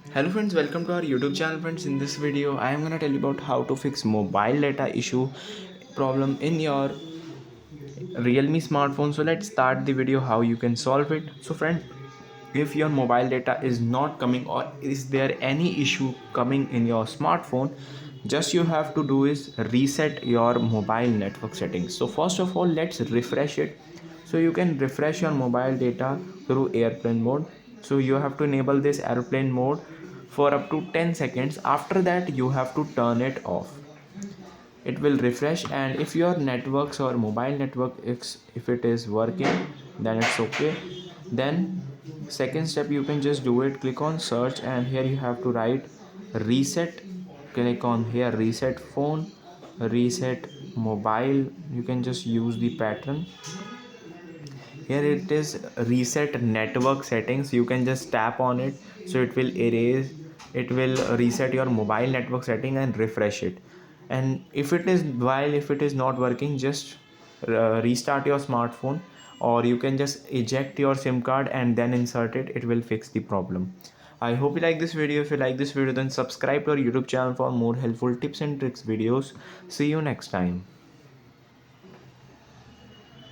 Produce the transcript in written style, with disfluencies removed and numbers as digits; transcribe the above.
Hello friends, welcome to our YouTube channel. Friends, in this video I am gonna tell you about how to fix mobile data issue problem in your Realme smartphone. So let's start the video how you can solve it. So friend, if your mobile data is not coming or is there any issue coming in your smartphone, just you have to do is reset your mobile network settings. So first of all, let's refresh it. So you can refresh your mobile data through airplane mode. So you have to enable this airplane mode for up to 10 seconds. After that you have to turn it off. It will refresh, and if your networks or mobile network if it is working, then it's okay. Then second step, you can just do it. Click on search, and here you have to write reset. Click on here reset phone, reset mobile. You can just use the pattern. Here it is reset network settings. You can just tap on it, so it will erase, it will reset your mobile network setting and refresh it. And if it is not working, just restart your smartphone, or you can just eject your sim card and then insert it. It will fix the problem. I hope you like this video. If you like this video, then subscribe to our YouTube channel for more helpful tips and tricks videos. See you next time.